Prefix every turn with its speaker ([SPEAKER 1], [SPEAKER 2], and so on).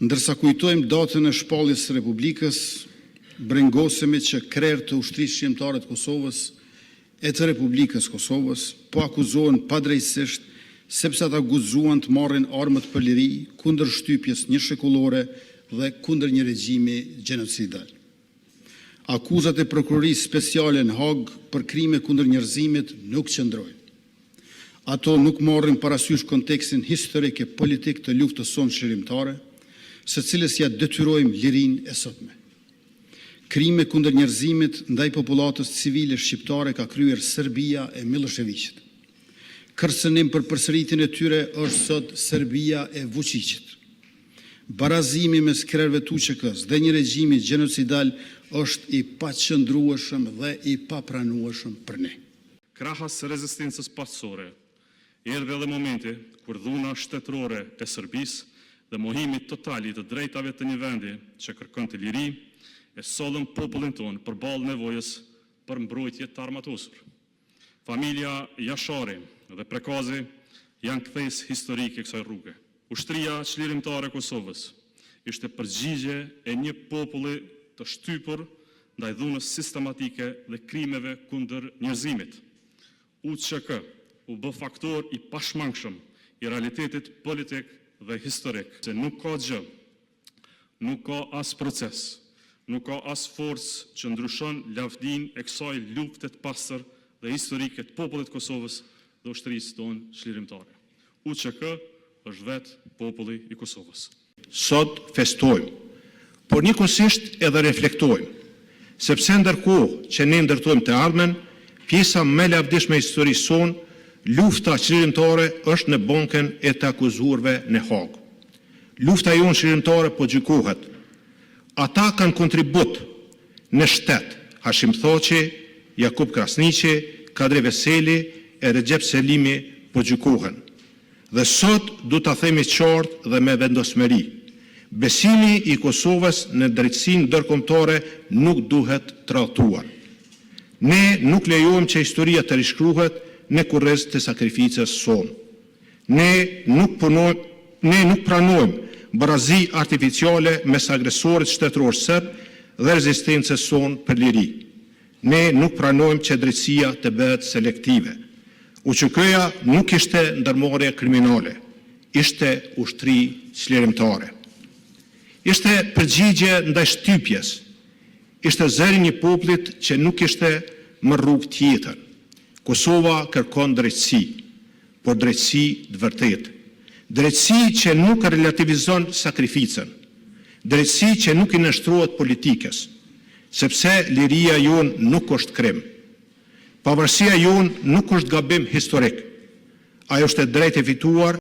[SPEAKER 1] Ndërsa kujtojmë datën e shpalljes së Republikës, brengosemi që krerë të ushtrisë shqiptare të Kosovës e të Republikës Kosovës po akuzohen padrejtësisht sepse ata guxuan të marrin armët për liri kundër shtypjes një shekullore dhe kundër një regjimi gjenocidal. Akuzat e prokurorisë speciale në Hag për krime kundër njerëzimit nuk qëndrojnë. Ato nuk marrin parasysh kontekstin historik e politik të luftës sonë shërimtare, së cilës ja detyrojmë lirinë e sotme. Krime kundër njerëzimit ndaj popullatës civile shqiptare ka kryer Serbia e Miloševićit. Kërcënim për përsëritjen e tyre është sot Serbia e Vučićit. Barazimi mes krerëve tuqekës dhe një regjimi gjenocidal është i paqëndrueshëm dhe i papranueshëm për ne.
[SPEAKER 2] Krahas rezistencës pasore, erdhi edhe momenti kur dhuna shtetërore e Serbisë dhe mohimi total i të drejtave të një vendi që kërkon të liri e sollën popullin tonë përballë nevojës për mbrojtje të armatosur. Familja Jashari dhe Prekazi janë kthesë historike kësaj rruge. Ushtria çlirimtare e Kosovës ishte përgjigje e një populli të shtypur ndaj dhunës sistematike dhe krimeve kundër njerëzimit. UÇK u bë faktor i pashmangshëm i realitetit politik dhe historik, se nuk ka gjë, nuk ka as proces, nuk ka as forcë që ndryshon lavdin e kësaj lufte të pastër dhe historike të popullit të Kosovës dhe ushtrisë tonë çlirimtare. UÇK është vetë populli i Kosovës.
[SPEAKER 3] Sot festojmë, por njëkohësisht edhe reflektojmë, sepse ndërkohë që ne ndërtojmë të ardhmen, pjesa më e lavdishme e historisë sonë, lufta çlirimtare është në bankën e të akuzuarve në Hag. Lufta jonë çlirimtare po gjykohet. Ata kanë kontribut në shtet, Hashim Thaçi, Jakub Krasniqi, Kadri Veseli e Recep Selimi po gjykohen. Dhe sot du ta themi qartë dhe me vendosmëri. Besimi i Kosovës në drejtësinë ndërkombëtare nuk duhet tradhtuar. Ne nuk lejojmë që historia të rishkruhet në kurrez të sakrificës sonë. Ne nuk pranojmë barazi artificiale mes agresorit shtetëror serb dhe rezistencës sonë për liri. Ne nuk pranojmë që drejtësia të bëhet selektive. UÇK-ja nuk ishte ndërmarrje kriminale, ishte ushtri çlirimtare. Ishte përgjigje ndaj shtypjes, ishte zëri një popullit që nuk ishte më rrugë tjetër. Kosova kërkon drejtësi, por drejtësi të vërtetë. Drejtësi që nuk relativizon sakrificën, drejtësi që nuk i nështrohet politikës, sepse liria jonë nuk është krim. Pavarësia jonë nuk është gabim historik, ajo është e drejtë e fituar